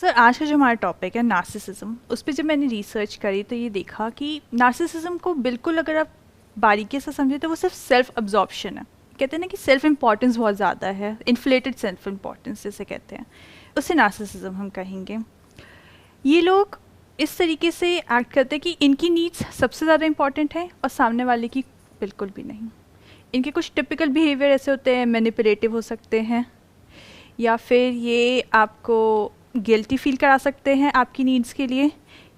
Sir आज का जो हमारा टॉपिक है नार्सिसिज्म, उस पर जब मैंने रिसर्च करी तो ये देखा कि नार्सिसिज्म को बिल्कुल अगर आप बारीकी से समझे तो वो सिर्फ सेल्फ अब्जॉर्प्शन है। कहते हैं ना कि सेल्फ इम्पॉर्टेंस बहुत ज़्यादा है, इन्फ्लेटेड सेल्फ इम्पॉर्टेंस जिसे कहते हैं, उसे नार्सिसिज्म हम कहेंगे। ये लोग इस तरीके से एक्ट करते हैं कि इनकी नीड्स सबसे ज़्यादा इंपॉर्टेंट है और सामने वाले की बिल्कुल भी नहीं। इनके कुछ टिपिकल बिहेवियर ऐसे होते हैं, मैनिपुलेटिव हो सकते हैं, या फिर ये आपको गिल्टी फील करा सकते हैं आपकी नीड्स के लिए।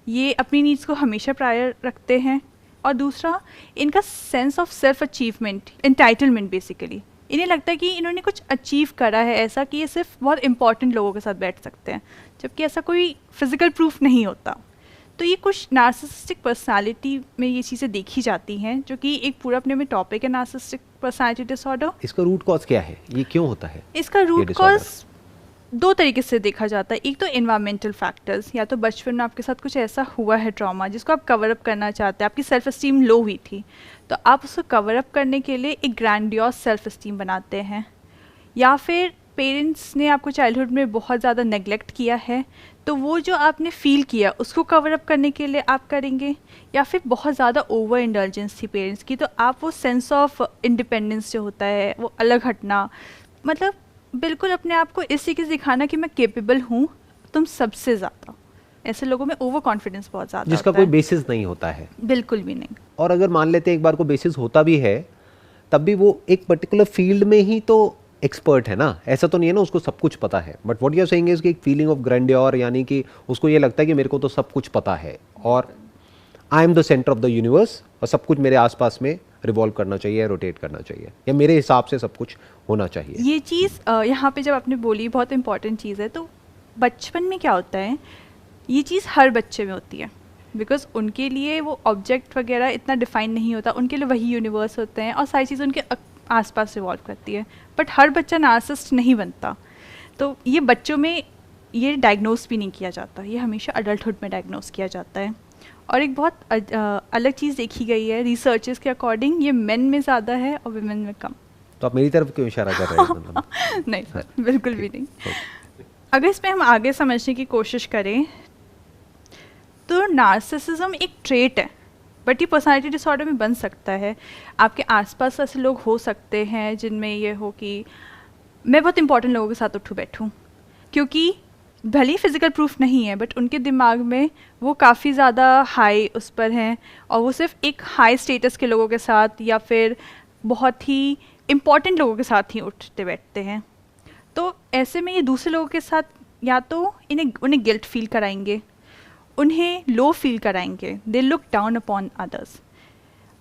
ये अपनी नीड्स को हमेशा प्रायर रखते हैं। और दूसरा, इनका sense of self achievement, entitlement basically, इन्हें लगता है कि इन्होंने कुछ अचीव करा है ऐसा कि ये सिर्फ बहुत इंपॉर्टेंट लोगों के साथ बैठ सकते हैं, जबकि ऐसा कोई फिजिकल प्रूफ नहीं होता। तो ये कुछ नार्सिसिस्टिक पर्सनालिटी में ये चीज़ें देखी जाती हैं, जो कि एक पूरा अपने में टॉपिक है नार्सिसिस्टिक पर्सनालिटी डिसऑर्डर। इसका रूट कॉज क्या है, ये क्यों होता है? इसका रूट कॉज दो तरीके से देखा जाता है। एक तो एनवायरमेंटल फैक्टर्स, या तो बचपन में आपके साथ कुछ ऐसा हुआ है ट्रॉमा जिसको आप कवर अप करना चाहते हैं, आपकी सेल्फ एस्टीम लो हुई थी तो आप उसको कवर अप करने के लिए एक ग्रैंडियोस सेल्फ एस्टीम बनाते हैं। या फिर पेरेंट्स ने आपको चाइल्डहुड में बहुत ज़्यादा नेग्लेक्ट किया है तो वो जो आपने फील किया उसको कवर अप करने के लिए आप करेंगे। या फिर बहुत ज़्यादा ओवर इंडल्जेंस थी पेरेंट्स की, तो आप वो सेंस ऑफ इंडिपेंडेंस जो होता है, वो अलग हटना, मतलब बिल्कुल अपने आप को इस तरीके से दिखाना कि मैं केपेबल हूँ तुम सबसे ज़्यादा। ऐसे लोगों में ओवर कॉन्फिडेंस बहुत ज़्यादा जिसका होता है, कोई बेसिस नहीं होता है। बिल्कुल भी नहीं। और अगर मान लेते हैं एक बार को बेसिस होता भी है, तब भी वो एक पर्टिकुलर फील्ड में ही तो एक्सपर्ट है ना, ऐसा तो नहीं है ना उसको सब कुछ पता है। But what you are saying is कि एक फीलिंग ऑफ ग्रैंडियोर, यानी कि उसको ये लगता है कि मेरे को तो सब कुछ पता है और I am the centre of the universe और सब कुछ मेरे आसपास में रिवॉल्व करना चाहिए, रोटेट करना चाहिए, या मेरे हिसाब से सब कुछ होना चाहिए। ये चीज़ यहाँ पे जब आपने बोली बहुत इंपॉर्टेंट चीज़ है। तो बचपन में क्या होता है, ये चीज़ हर बच्चे में होती है, बिकॉज उनके लिए वो ऑब्जेक्ट वगैरह इतना डिफाइन नहीं होता, उनके लिए वही यूनिवर्स होते हैं और सारी चीज़ें उनके आसपास रिवॉल्व करती है। बट हर बच्चा नार्सिसिस्ट नहीं बनता, तो ये बच्चों में ये डायग्नोस भी नहीं किया जाता, ये हमेशा अडल्टहुड में डायग्नोस किया जाता है। और एक बहुत अलग चीज़ देखी गई है रिसर्चेस के अकॉर्डिंग, ये मेन में ज़्यादा है और वुमेन में कम। तो आप मेरी तरफ क्यों इशारा कर रहे हैं? मतलब नहीं सर, बिल्कुल भी नहीं। अगर इसमें हम आगे समझने की कोशिश करें तो नार्सिसिज्म एक ट्रेट है, बट ये पर्सनालिटी डिसऑर्डर में बन सकता है। आपके आसपास ऐसे लोग हो सकते हैं जिनमें ये हो कि मैं बहुत इंपॉर्टेंट लोगों के साथ उठूँ बैठूँ, क्योंकि भले ही फिजिकल प्रूफ नहीं है बट उनके दिमाग में वो काफ़ी ज़्यादा हाई उस पर हैं और वो सिर्फ एक हाई स्टेटस के लोगों के साथ या फिर बहुत ही इम्पॉर्टेंट लोगों के साथ ही उठते बैठते हैं। तो ऐसे में ये दूसरे लोगों के साथ या तो उन्हें गिल्ट फील कराएंगे, उन्हें लो फील कराएंगे, they look down upon others.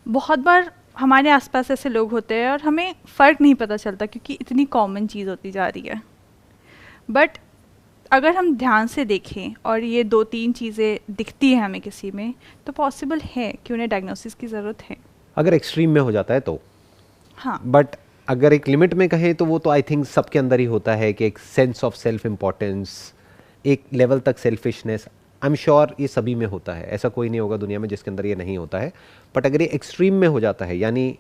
बहुत बार हमारे आसपास ऐसे लोग होते हैं और हमें फ़र्क नहीं पता चलता क्योंकि इतनी कॉमन चीज़ होती जा रही है। बट अगर हम ध्यान से देखें और ये दो तीन चीज़ें दिखती हैं हमें किसी में, तो पॉसिबल है कि उन्हें डायग्नोसिस की ज़रूरत है। अगर एक्सट्रीम में हो जाता है तो हाँ, बट अगर एक लिमिट में कहें तो वो तो आई थिंक सबके अंदर ही होता है कि एक सेंस ऑफ सेल्फ इम्पोर्टेंस, एक लेवल तक सेल्फिशनेस, आई एम श्योर ये सभी में होता है। ऐसा कोई नहीं होगा दुनिया में जिसके अंदर ये नहीं होता है। बट अगर ये एक्सट्रीम में हो जाता है, यानी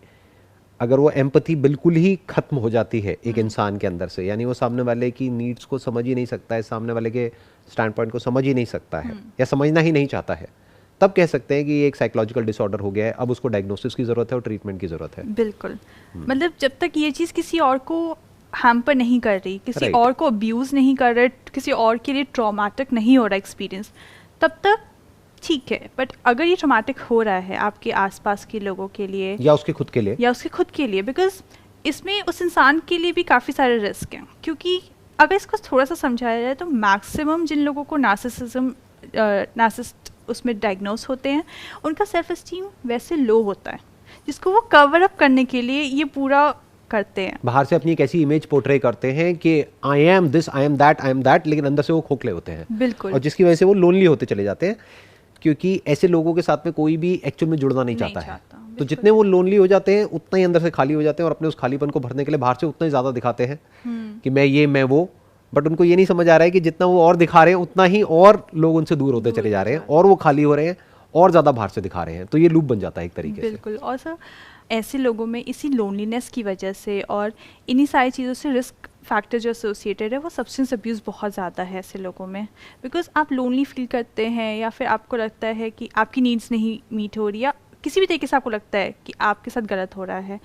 अगर वो एम्पैथी बिल्कुल ही खत्म हो जाती है एक इंसान के अंदर से, यानी वो सामने वाले की नीड्स को समझ ही नहीं सकता है, सामने वाले के स्टैंड पॉइंट को समझ ही नहीं सकता है या समझना ही नहीं चाहता है, तब कह सकते हैं कि ये एक साइकोलॉजिकल डिसऑर्डर हो गया है। अब उसको डायग्नोसिस की ज़रूरत है और ट्रीटमेंट की ज़रूरत है। बिल्कुल। मतलब जब तक ये चीज़ किसी और को हैम्पर नहीं कर रही, किसी Right. और को अब्यूज़ नहीं कर रहे, किसी और के लिए ट्रॉमेटिक नहीं हो रहा एक्सपीरियंस, तब तक ठीक है। बट अगर ये ट्रॉमेटिक हो रहा है आपके आसपास के लोगों के लिए या उसके खुद के लिए, बिकॉज इसमें उस इंसान के लिए भी काफ़ी सारे रिस्क हैं। क्योंकि अगर इसको थोड़ा सा समझाया जाए तो मैक्सिमम जिन लोगों को नार्सिसिस्ट उसमें डायग्नोस होते हैं, उनका सेल्फ एस्टीम वैसे लो होता है जिसको वो कवर अप करने के लिए ये पूरा करते हैं। बाहर से अपनी एक ऐसी इमेज पोर्ट्रे करते हैं कि I am this, I am that, लेकिन अंदर से वो खोखले होते हैं। बिल्कुल। और जिसकी वजह से वो लोनली होते चले जाते हैं, क्योंकि ऐसे लोगों के साथ में कोई भी एक्चुअल में जुड़ना नहीं चाहता है। तो जितने वो लोनली हो जाते हैं उतना ही अंदर से खाली हो जाते हैं और अपने उस खालीपन को भरने के लिए बाहर से उतना ही ज़्यादा दिखाते हैं कि मैं ये मैं वो। बट उनको ये नहीं समझ आ रहा है कि जितना वो और दिखा रहे हैं उतना ही और लोग उनसे दूर होते चले जा रहे हैं और वो खाली हो रहे हैं और ज़्यादा बाहर से दिखा रहे हैं। तो ये लूप बन जाता है एक तरीके से। बिल्कुल। और सर ऐसे लोगों में इसी लोनलीनेस की वजह से और इन्हीं सारी चीज़ों से रिस्क फैक्टर जो एसोसिएटेड है वो सब्सटेंस अब्यूज़ बहुत ज़्यादा है ऐसे लोगों में। बिकॉज आप लोनली फील करते हैं या फिर आपको लगता है कि आपकी नीड्स नहीं मीट हो रही या किसी भी तरीके से आपको लगता है कि आपके साथ गलत हो रहा है।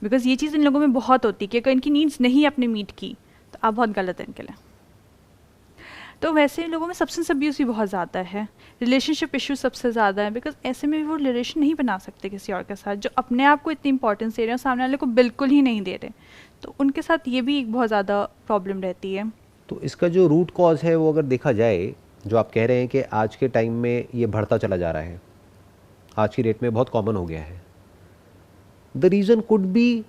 बिकॉज ये चीज़ इन लोगों में बहुत होती है कि अगर इनकी नीड्स नहीं आपने मीट की तो आप बहुत गलत हैं इनके लिए। तो वैसे इन लोगों में सब्सटेंस अब्यूज़ भी बहुत ज़्यादा है, रिलेशनशिप इशू सबसे ज़्यादा है। बिकॉज ऐसे में वो रिलेशन नहीं बना सकते किसी और के साथ जो अपने आप को इतनी इंपॉर्टेंस दे रहे हैं और सामने वाले को बिल्कुल ही नहीं दे रहे, तो उनके साथ ये भी एक बहुत ज़्यादा प्रॉब्लम रहती है। तो इसका जो रूट कॉज है वो अगर देखा जाए, जो आप कह रहे हैं कि आज के टाइम में ये बढ़ता चला जा रहा है, आज की डेट में बहुत कॉमन हो गया है, द रीज़न कुड बी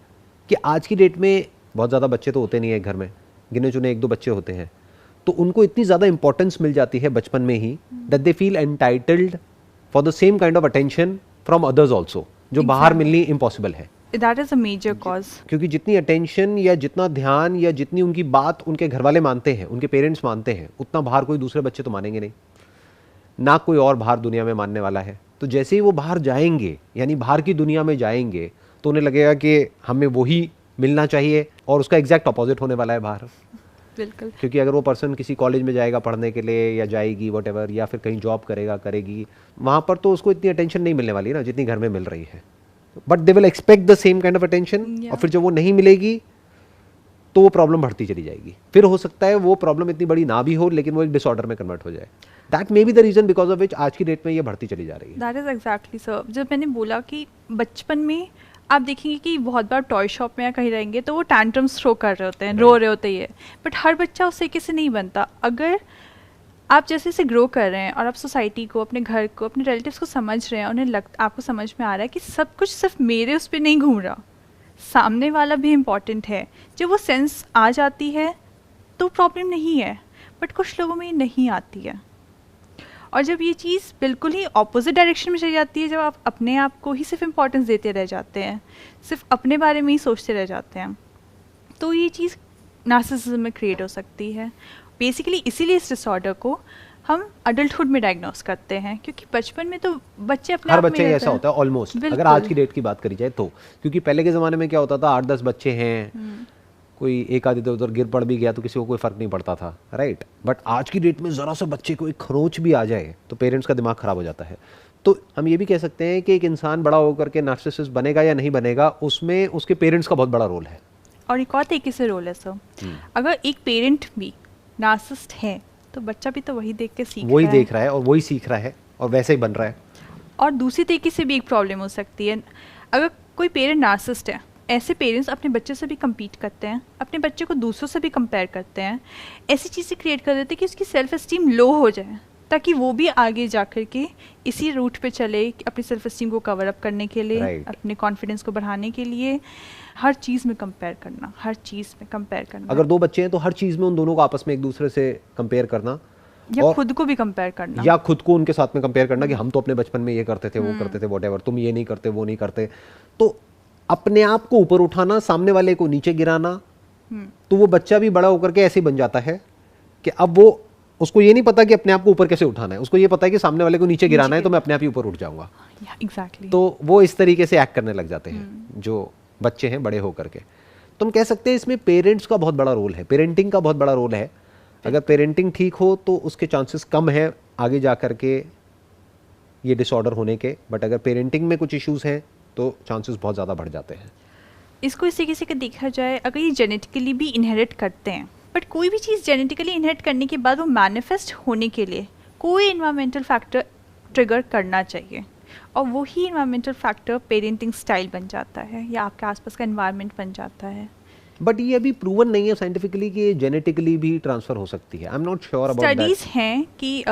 कि आज की डेट में बहुत ज़्यादा बच्चे तो होते नहीं है घर में, गिने चुने एक दो बच्चे होते हैं, तो उनको इतनी ज़्यादा इंपॉर्टेंस मिल जाती है बचपन में ही that they feel entitled for the same kind of attention from others also, जो बाहर मिलनी इम्पॉसिबल है। That is a major cause. क्योंकि जितनी अटेंशन या जितना ध्यान या जितनी उनकी बात उनके घर वाले मानते हैं, उनके पेरेंट्स मानते हैं, उतना बाहर कोई दूसरे बच्चे तो मानेंगे नहीं, ना कोई और बाहर दुनिया में मानने वाला है। तो जैसे ही वो बाहर जाएंगे, यानी बाहर की दुनिया में जाएंगे, तो उन्हें लगेगा कि हमें वही मिलना चाहिए और उसका एग्जैक्ट अपोजिट होने वाला है बाहर। बिल्कुल। क्योंकि अगर वो पर्सन किसी कॉलेज में जाएगा पढ़ने के लिए या जाएगी वॉटेवर, या फिर कहीं जॉब करेगा करेगी, वहाँ पर तो उसको इतनी अटेंशन नहीं मिलने वाली ना जितनी घर में मिल रही है। But they will expect the same kind of attention, और फिर जब वो नहीं मिलेगी तो वो प्रॉब्लम बढ़ती चली जाएगी। फिर हो सकता है वो प्रॉब्लम इतनी बड़ी ना भी हो, लेकिन वो एक डिसऑर्डर में कन्वर्ट हो जाए। That may be the reason because of which आज की डेट में ये बढ़ती चली जा रही है। That is exactly sir. जब मैंने बोला कि बचपन में आप देखेंगे कि बहुत बार टॉय शॉप में या कहीं रहेंगे तो वो टैंट्रम्स थ्रो कर रहे होते हैं, रो रहे होते हैं, बट हर बच्चा उस तरीके से नहीं बनता। अगर आप जैसे जैसे ग्रो कर रहे हैं और आप सोसाइटी को, अपने घर को, अपने रिलेटिव्स को समझ रहे हैं, उन्हें आपको समझ में आ रहा है कि सब कुछ सिर्फ मेरे उस पर नहीं घूम रहा, सामने वाला भी इम्पॉर्टेंट है। जब वो सेंस आ जाती है तो प्रॉब्लम नहीं है, बट कुछ लोगों में ये नहीं आती है। और जब ये चीज़ बिल्कुल ही ऑपोजिट डायरेक्शन में चली जाती है, जब आप अपने आप को ही सिर्फ इम्पोर्टेंस देते रह जाते हैं, सिर्फ अपने बारे में ही सोचते रह जाते हैं, तो ये चीज़ नार्सिसिज्म में क्रिएट हो सकती है। बेसिकली इसीलिए इस डिसऑर्डर को हम अडल्टहुड में डायग्नोस करते हैं, क्योंकि बचपन में तो बच्चे अपने हर आप में बच्चे ऐसा होता है ऑलमोस्ट, अगर आज की डेट की बात करी जाए तो। क्योंकि पहले के ज़माने में क्या होता था, 8-10 बच्चे हैं, कोई एक आध इधर उधर गिर पड़ भी गया तो किसी को कोई फर्क नहीं पड़ता था, राइट। बट आज की डेट में ज़रा सा बच्चे को एक खरोच भी आ जाए तो पेरेंट्स का दिमाग ख़राब हो जाता है। तो हम ये भी कह सकते हैं कि एक इंसान बड़ा होकर के नार्सिसिस्ट बनेगा या नहीं बनेगा, उसमें उसके पेरेंट्स का बहुत बड़ा रोल है। और एक और तरीके से रोल है सर, अगर एक पेरेंट भी नार्सिसिस्ट है तो बच्चा भी तो वही देख के सीख वही रहा है, देख रहा है और वही सीख रहा है और वैसे ही बन रहा है। और दूसरी तरीके से भी एक प्रॉब्लम हो सकती है। अगर कोई पेरेंट नार्सिसिस्ट है, ऐसे पेरेंट्स अपने बच्चे से भी कम्पीट करते हैं, अपने बच्चे को दूसरों से भी कंपेयर करते हैं, ऐसी चीज़ें क्रिएट कर देते हैं कि उसकी सेल्फ एस्टीम लो हो जाए, ताकि वो भी आगे जा कर के इसी रूट पे चले कि अपनी सेल्फ एस्टीम को कवर अप करने के लिए, Right. अपने कॉन्फिडेंस को बढ़ाने के लिए हर चीज़ में कंपेयर करना, हर चीज़ में कंपेयर करना। अगर दो बच्चे हैं तो हर चीज़ में उन दोनों को आपस में एक दूसरे से कंपेयर करना, या खुद को भी कंपेयर करना, या खुद को उनके साथ में कंपेयर करना कि हम तो अपने बचपन में ये करते थे, वो करते थे, वॉटेवर, तुम ये नहीं करते, वो नहीं करते। तो अपने आप को ऊपर उठाना, सामने वाले को नीचे गिराना। तो वो बच्चा भी बड़ा होकर के ऐसे ही बन जाता है कि अब वो, उसको ये नहीं पता कि अपने आप को ऊपर कैसे उठाना है, उसको ये पता है कि सामने वाले को नीचे गिराना है तो मैं अपने आप ही ऊपर उठ जाऊंगा। एग्जैक्टली। तो वो इस तरीके से एक्ट करने लग जाते हैं जो बच्चे हैं बड़े होकर के। तो हम कह सकते हैं इसमें पेरेंट्स का बहुत बड़ा रोल है, पेरेंटिंग का बहुत बड़ा रोल है। अगर पेरेंटिंग ठीक हो तो उसके चांसेस कम है आगे जा कर के ये डिसऑर्डर होने के, बट अगर पेरेंटिंग में कुछ इश्यूज हैं तो चांसेस बहुत ज़्यादा बढ़ जाते हैं। इसको इस तरीके से देखा जाए, अगर ये जेनेटिकली भी इनहेरिट करते हैं, बट कोई भी चीज़ जेनेटिकली इनहेरिट करने के बाद वो मैनिफेस्ट होने के लिए कोई इन्वायरमेंटल फैक्टर ट्रिगर करना चाहिए, और वही इन्वायरमेंटल फैक्टर पेरेंटिंग स्टाइल बन जाता है या आपके आसपास का इन्वायरमेंट बन जाता है। बट ये अभी प्रूवन नहीं है साइंटिफिकली कि ये जेनेटिकली भी ट्रांसफर हो सकती है। I am not sure about that. Studies हैं कि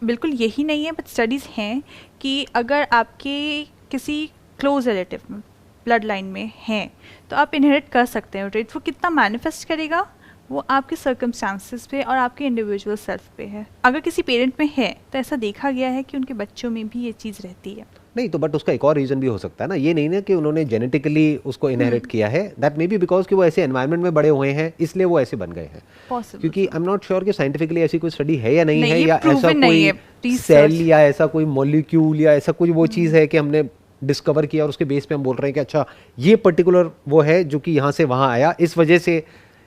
बिल्कुल यही नहीं है, बट स्टडीज़ हैं कि अगर आपके किसी क्लोज रिलेटिव में, ब्लड लाइन में हैं, तो आप इनहेरिट कर सकते हैं ट्रेट। वो कितना मैनिफेस्ट करेगा वो आपके सर्कमस्टांसेस पे और आपके इंडिविजुअल सेल्फ पे है। अगर किसी पेरेंट में है तो ऐसा देखा गया है कि उनके बच्चों में भी ये चीज़ रहती है। नहीं तो बट उसका एक और रीज़न भी हो सकता है ना, ये नहीं ना कि उन्होंने जेनेटिकली उसको इनहेरिट किया है, दैट मे बी बिकॉज कि वो ऐसे एनवायरनमेंट में बड़े हुए हैं इसलिए वो ऐसे बन गए हैं। क्योंकि आई एम नॉट श्योर कि साइंटिफिकली ऐसी कोई स्टडी है या नहीं है, या ऐसा कोई सेल या ऐसा कोई मॉलिक्यूल या ऐसा कोई वो चीज़ है कि हमने डिस्कवर किया और उसके बेस पे हम बोल रहे हैं कि अच्छा ये पर्टिकुलर वो है जो कि यहाँ से वहाँ आया, इस वजह से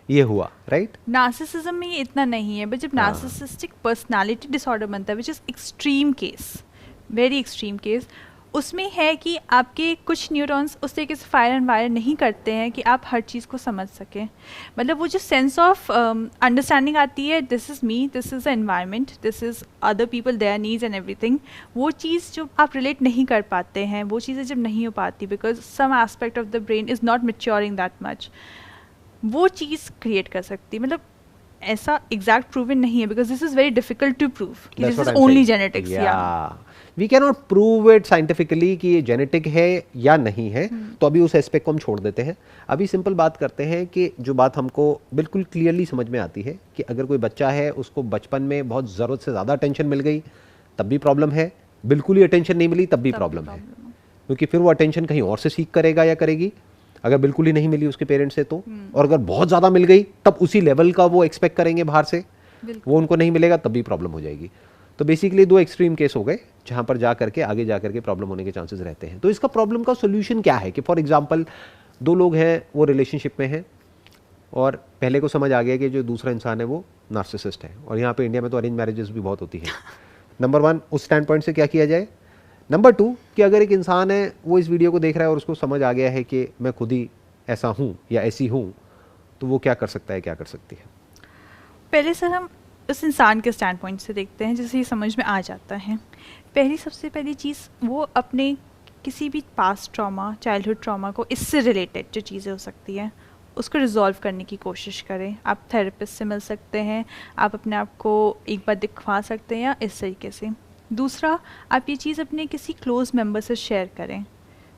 ये हुआ, राइट? नार्सिसिज्म में ये इतना नहीं है, बट जब नार्सिसिस्टिक पर्सनालिटी डिसऑर्डर बनता है which is extreme case, very extreme case, उसमें है कि आपके कुछ न्यूरॉन्स उस तरीके से फायर एंड वायर नहीं करते हैं कि आप हर चीज़ को समझ सकें। मतलब वो जो सेंस ऑफ अंडरस्टैंडिंग आती है, this is me, this is the environment, this is other people, there needs and everything, वो चीज़ जो आप रिलेट नहीं कर पाते हैं, वो चीज़ें जब नहीं हो पाती because some aspect of the brain is not maturing that much, वो चीज़ क्रिएट कर सकती। मतलब ऐसा एग्जैक्ट प्रूवन नहीं है because this is very difficult to prove कि this is only genetics. We can not prove it scientifically कि ये जेनेटिक है या नहीं है, तो अभी उस एस्पेक्ट को हम छोड़ देते हैं। अभी सिंपल बात करते हैं कि जो बात हमको बिल्कुल क्लियरली समझ में आती है कि अगर कोई बच्चा है, उसको बचपन में बहुत ज़रूरत से ज़्यादा अटेंशन मिल गई तब भी प्रॉब्लम है, बिल्कुल ही अटेंशन नहीं मिली तब भी प्रॉब्लम है, क्योंकि फिर वो अटेंशन कहीं और से सीख करेगा या करेगी, अगर बिल्कुल ही नहीं मिली उसके पेरेंट्स से तो, और अगर बहुत ज़्यादा मिल गई तब उसी लेवल का वो एक्सपेक्ट करेंगे बाहर से, वो उनको नहीं मिलेगा तब भी प्रॉब्लम हो जाएगी। तो बेसिकली दो एक्सट्रीम केस हो गए जहाँ पर जा करके आगे जा करके प्रॉब्लम होने के चांसेस रहते हैं। तो इसका प्रॉब्लम का सोल्यूशन क्या है कि फॉर एग्जांपल दो लोग हैं, वो रिलेशनशिप में हैं और पहले को समझ आ गया कि जो दूसरा इंसान है वो नार्सिसिस्ट है, और यहाँ पे इंडिया में तो अरेंज मैरिजेस भी बहुत होती हैं। नंबर 1 उस स्टैंड पॉइंट से क्या किया जाए। नंबर 2 कि अगर एक इंसान है वो इस वीडियो को देख रहा है और उसको समझ आ गया है कि मैं खुद ही ऐसा हूँ या ऐसी हूँ, तो वो क्या कर सकता है, क्या कर सकती है? पहले सर हम उस इंसान के स्टैंड पॉइंट से देखते हैं जिससे ये समझ में आ जाता है। सबसे पहली चीज़ वो अपने किसी भी पास्ट ट्रॉमा, चाइल्डहुड ट्रॉमा को, इससे रिलेटेड जो चीज़ें हो सकती हैं उसको रिजॉल्व करने की कोशिश करें। आप थेरेपिस्ट से मिल सकते हैं, आप अपने आप को एक बार दिखवा सकते हैं या इस तरीके से। दूसरा, आप ये चीज़ अपने किसी क्लोज मेंबर से शेयर करें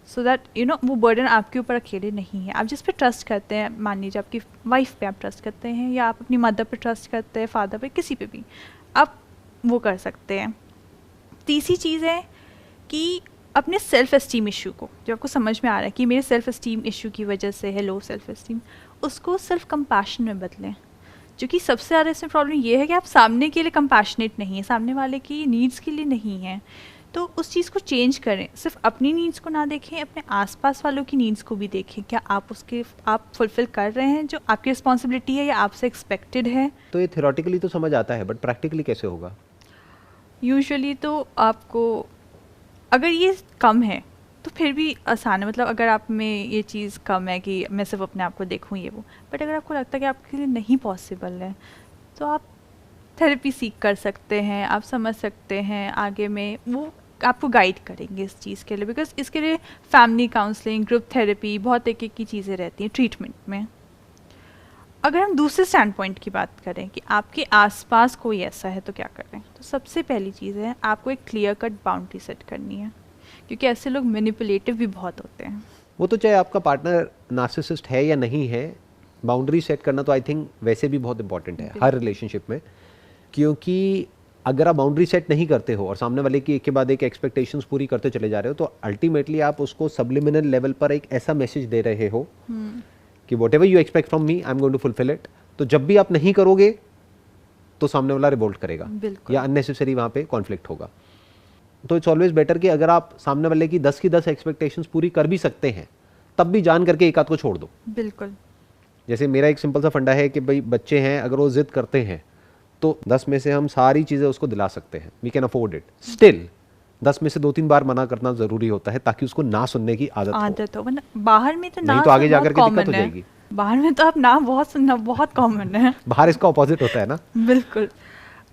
सो दैट यू नो वो बर्डन आपके ऊपर अकेले नहीं है। आप जिस पे ट्रस्ट करते हैं, मान लीजिए आपकी वाइफ पे आप ट्रस्ट करते हैं या आप अपनी मदर पे ट्रस्ट करते हैं, फादर पे, किसी पे भी आप वो कर सकते हैं। तीसरी चीज़ है कि अपने सेल्फ एस्टीम इशू को, जो आपको समझ में आ रहा है कि मेरे सेल्फ एस्टीम इशू की वजह से है लो सेल्फ एस्टीम, उसको सेल्फ कंपैशन में बदलें। जो कि सबसे ज़्यादा इसमें प्रॉब्लम ये है कि आप सामने के लिए कंपैशनेट नहीं है, सामने वाले की नीड्स के लिए नहीं है, तो उस चीज़ को चेंज करें। सिर्फ अपनी नीड्स को ना देखें, अपने आसपास वालों की नीड्स को भी देखें। क्या आप फुलफिल कर रहे हैं जो आपकी रिस्पॉन्सिबिलिटी है या आपसे एक्सपेक्टेड है? तो ये थ्योरेटिकली तो समझ आता है, बट प्रैक्टिकली कैसे होगा? यूजुअली तो आपको, अगर ये कम है तो फिर भी आसान है। मतलब अगर आप में ये चीज़ कम है कि मैं सिर्फ अपने आप को देखूँ ये वो, बट अगर आपको लगता है कि आपके लिए नहीं पॉसिबल है तो आप थेरेपी सीख कर सकते हैं, आप समझ सकते हैं, आगे में वो आपको गाइड करेंगे इस चीज़ के लिए। बिकॉज इसके लिए फैमिली काउंसलिंग, ग्रुप थेरेपी, बहुत एक की चीज़ें रहती हैं ट्रीटमेंट में। अगर हम दूसरे स्टैंड पॉइंट की बात करें कि आपके आसपास कोई ऐसा है तो क्या करें, तो सबसे पहली चीज़ है आपको एक क्लियर कट बाउंड्री सेट करनी है, क्योंकि ऐसे लोग मैनिपुलेटिव भी बहुत होते हैं। वो तो चाहे आपका पार्टनर नार्सिसिस्ट है या नहीं है, बाउंड्री सेट करना तो आई थिंक वैसे भी बहुत इंपॉर्टेंट है हर रिलेशनशिप में, क्योंकि अगर आप बाउंड्री सेट नहीं करते हो और सामने वाले की एक के बाद एक एक्सपेक्टेशंस पूरी करते चले जा रहे हो, तो अल्टीमेटली आप उसको सब्लिमिनल लेवल पर एक ऐसा मैसेज दे रहे हो कि whatever you expect from me I am going to fulfil it. तो जब भी आप नहीं करोगे तो सामने वाला रिवोल्ट करेगा या अननेसेसरी वहाँ पे कॉन्फ्लिक्ट होगा। तो इट्स ऑलवेज बेटर कि अगर आप सामने वाले की 10 की 10 एक्सपेक्टेशंस पूरी कर भी सकते हैं, तब भी जान करके एक आध को छोड़ दो। बिल्कुल। जैसे मेरा एक सिंपल सा फंडा है कि भाई बच्चे हैं, अगर वो जिद करते हैं तो 10 में से हम सारी चीज़ें उसको दिला सकते हैं, we can afford it. Still 10 में से 2-3 बार मना करना जरूरी होता है ताकि उसको ना सुनने की आदत हो। बाहर में तो ना, नहीं तो आगे जाकर के दिक्कत हो जाएगी। बाहर में तो आप ना बहुत सुनना बहुत कॉमन है। बाहर इसका ऑपोजिट होता है ना। बिल्कुल।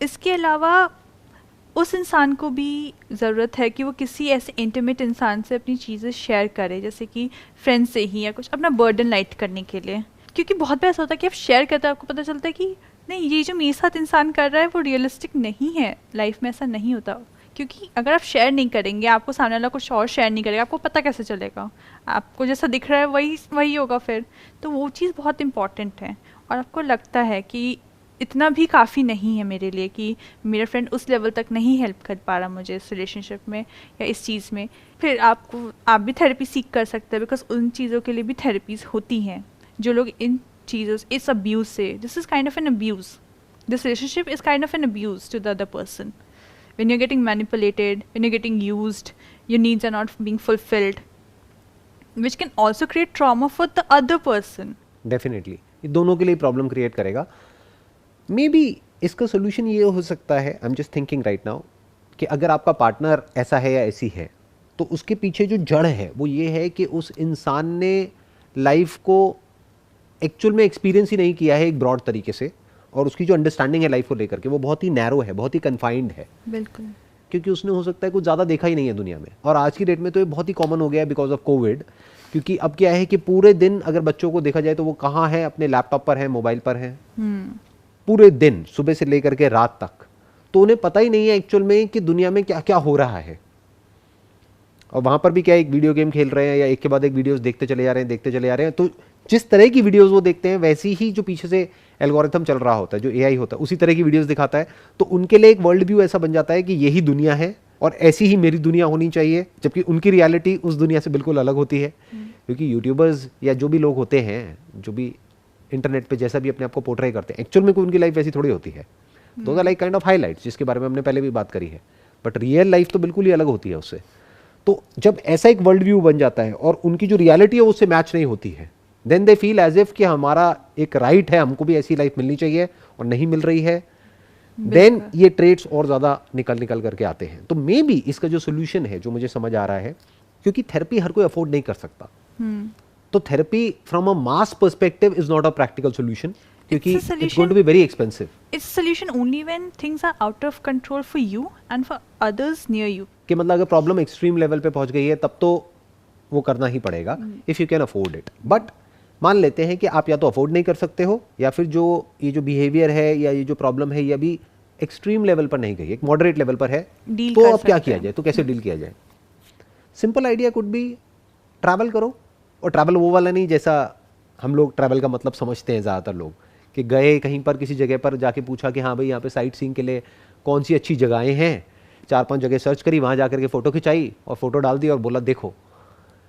इसके अलावा उस इंसान को भी ज़रूरत है कि वो किसी ऐसे इंटीमेट इंसान से अपनी चीज़ें शेयर करे, जैसे कि फ्रेंड से ही या कुछ, अपना बर्डन लाइट करने के लिए। क्योंकि बहुत बार ऐसा होता है कि आप शेयर करते हैं, आपको पता चलता है कि नहीं, ये जो मेरे साथ इंसान कर रहा है वो रियलिस्टिक नहीं है, लाइफ में ऐसा नहीं होता। क्योंकि अगर आप शेयर नहीं करेंगे, आपको सामने वाला कुछ और शेयर नहीं करेगा, आपको पता कैसे चलेगा? आपको जैसा दिख रहा है वही होगा फिर। तो वो चीज़ बहुत इंपॉर्टेंट है। और आपको लगता है कि इतना भी काफ़ी नहीं है मेरे लिए कि मेरा फ्रेंड उस लेवल तक नहीं हेल्प कर पा रहा मुझे इस रिलेशनशिप में या इस चीज़ में, फिर आप भी थेरेपी सीख कर सकते हैं। बिकॉज उन चीज़ों के लिए भी थेरेपीज होती हैं। जो लोग इन चीज़ों, इस अब्यूज़ से, this is kind of an abuse, this relationship is kind of an abuse to the other person. When you're getting manipulated, when you're getting used, your needs are not being fulfilled, which can also create trauma for the other person. Definitely ये दोनों के लिए problem create करेगा. May be इसका solution ये हो सकता है, I am just thinking right now, कि अगर आपका पार्टनर ऐसा है या ऐसी है तो उसके पीछे जो जड़ है वो ये है कि उस इंसान ने लाइफ को एक्चुअल में एक्सपीरियंस ही नहीं किया है एक ब्रॉड तरीके से, और उसकी जो अंडरस्टैंडिंग है लाइफ को लेकर के वो बहुत ही नैरो है, बहुत ही कन्फाइंड है. बिल्कुल. क्योंकि उसने हो सकता है कुछ ज़्यादा देखा ही नहीं है दुनिया में. और आज की डेट में तो ये बहुत ही कॉमन हो गया है बिकॉज ऑफ कोविड. क्योंकि अब क्या है कि पूरे दिन अगर बच्चों को देखा जाए तो वो कहाँ है, अपने लैपटॉप पर है, मोबाइल पर है, पूरे दिन सुबह से लेकर के रात तक. तो उन्हें पता ही नहीं है एक्चुअल में कि दुनिया में क्या क्या हो रहा है. और वहाँ पर भी क्या एक वीडियो गेम खेल रहे हैं या एक के बाद एक वीडियोस देखते चले जा रहे हैं. तो जिस तरह की वीडियोस वो देखते हैं वैसी ही जो पीछे से एल्गोरिथम चल रहा होता है, जो एआई होता है, उसी तरह की वीडियोस दिखाता है. तो उनके लिए एक वर्ल्ड व्यू ऐसा बन जाता है कि यही दुनिया है और ऐसी ही मेरी दुनिया होनी चाहिए, जबकि उनकी रियलिटी उस दुनिया से बिल्कुल अलग होती है. क्योंकि यूट्यूबर्स या जो भी लोग होते हैं, जो भी इंटरनेट पे जैसा भी अपने आप को पोर्ट्रे करते हैं, एक्चुअल में कोई उनकी लाइफ वैसी थोड़ी होती है. Those are like kind of highlights, जिसके बारे में हमने पहले भी बात करी है. बट रियल लाइफ तो बिल्कुल ही अलग होती है उससे. तो जब ऐसा एक वर्ल्ड व्यू बन जाता है और उनकी जो रियलिटी है उससे मैच नहीं होती है, then they feel as if कि हमारा एक राइट है, हमको भी ऐसी लाइफ मिलनी चाहिए और नहीं मिल रही है. देन ये ट्रेड्स और ज़्यादा निकल करके आते हैं. तो मे बी इसका जो सोल्यूशन है, जो मुझे समझ आ रहा है, क्योंकि थेरेपी हर कोई अफोर्ड नहीं कर सकता, तो therapy from a mass perspective is not a practical solution, क्योंकि it's going to be very expensive. It's a solution only when things are out of control for you and for others near you. कि मतलब अगर problem extreme level पे पहुंच गई है तब तो वो करना ही पड़ेगा, if you can afford it. But मान लेते हैं कि आप या तो अफोर्ड नहीं कर सकते हो, या फिर जो ये जो बिहेवियर है या ये जो प्रॉब्लम है ये अभी एक्सट्रीम लेवल पर नहीं गई, एक मॉडरेट लेवल पर है, तो अब क्या किया जाए, तो कैसे डील किया जाए. Simple idea could be travel करो. और ट्रैवल वो वाला नहीं जैसा हम लोग ट्रैवल का मतलब समझते हैं ज़्यादातर लोग, कि गए कहीं पर किसी जगह पर जाके पूछा कि हाँ भाई यहाँ पे साइट सीइंग के लिए कौन सी अच्छी जगहें हैं, 4-5 जगह सर्च करी, वहाँ जा करके फ़ोटो खिंचाई और फोटो डाल दी और बोला देखो.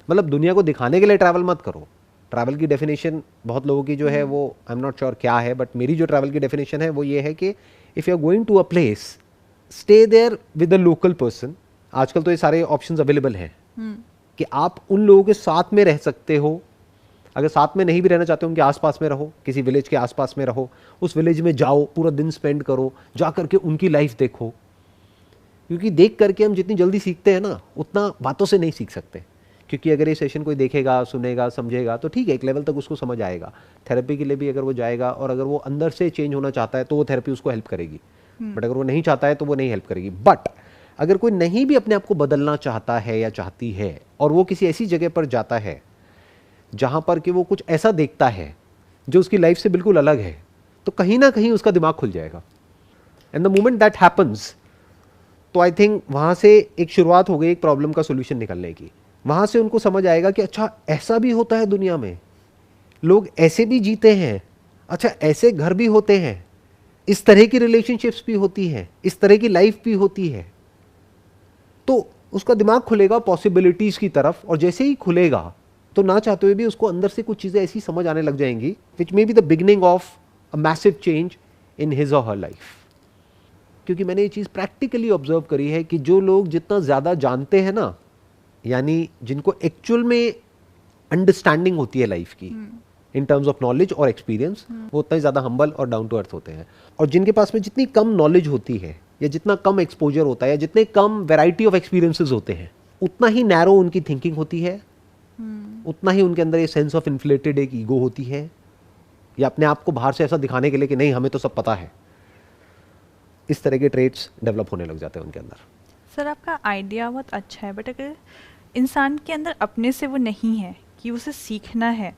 मतलब दुनिया को दिखाने के लिए ट्रैवल मत करो. ट्रैवल की डेफिनेशन बहुत लोगों की जो है वो आई एम नॉट श्योर क्या है, बट मेरी जो ट्रैवल की डेफिनेशन है वो ये है कि if you are going to a place, stay there with a local person. आजकल तो ये सारे ऑप्शंस अवेलेबल हैं कि आप उन लोगों के साथ में रह सकते हो. अगर साथ में नहीं भी रहना चाहते हो, उनके आसपास में रहो, किसी विलेज के आसपास में रहो, उस विलेज में जाओ, पूरा दिन स्पेंड करो, जा करके उनकी लाइफ देखो. क्योंकि देख करके हम जितनी जल्दी सीखते हैं ना, उतना बातों से नहीं सीख सकते. क्योंकि अगर ये सेशन कोई देखेगा, सुनेगा, समझेगा तो ठीक है, एक लेवल तक उसको समझ आएगा. थेरेपी के लिए भी अगर वो जाएगा और अगर वो अंदर से चेंज होना चाहता है तो वो थेरेपी उसको हेल्प करेगी. बट अगर वो नहीं चाहता है तो वो नहीं हेल्प करेगी. बट अगर कोई नहीं भी अपने आप को बदलना चाहता है या चाहती है और वो किसी ऐसी जगह पर जाता है जहाँ पर कि वो कुछ ऐसा देखता है जो उसकी लाइफ से बिल्कुल अलग है, तो कहीं ना कहीं उसका दिमाग खुल जाएगा. And the moment that happens, तो आई थिंक वहाँ से एक शुरुआत हो गई एक प्रॉब्लम का सोल्यूशन निकलने की. वहाँ से उनको समझ आएगा कि अच्छा ऐसा भी होता है दुनिया में, लोग ऐसे भी जीते हैं, अच्छा ऐसे घर भी होते हैं, इस तरह की रिलेशनशिप्स भी होती हैं, इस तरह की लाइफ भी होती है. तो उसका दिमाग खुलेगा पॉसिबिलिटीज़ की तरफ, और जैसे ही खुलेगा तो ना चाहते हुए भी उसको अंदर से कुछ चीज़ें ऐसी समझ आने लग जाएंगी which may be the beginning of a massive change in his or her life. क्योंकि मैंने ये चीज़ प्रैक्टिकली ऑब्जर्व करी है कि जो लोग जितना ज़्यादा जानते हैं ना, यानी जिनको एक्चुअल में अंडरस्टैंडिंग होती है लाइफ की इन टर्म्स ऑफ नॉलेज और एक्सपीरियंस, वो उतना ही ज़्यादा हम्बल और डाउन टू अर्थ होते हैं. और जिनके पास में जितनी कम नॉलेज होती है या जितना कम एक्सपोजर होता है या जितने कम वैरायटी ऑफ एक्सपीरियंसेस होते हैं, उतना ही नैरो उनकी थिंकिंग होती है, उतना ही उनके अंदर ये सेंस ऑफ इन्फ्लेटेड एक ईगो होती है, या अपने आप को बाहर से ऐसा दिखाने के लिए कि नहीं हमें तो सब पता है. इस तरह के ट्रेट्स डेवलप होने लग जाते हैं उनके अंदर. सर आपका आइडिया बहुत अच्छा है, बट अगर इंसान के अंदर अपने से वो नहीं है कि उसे सीखना है.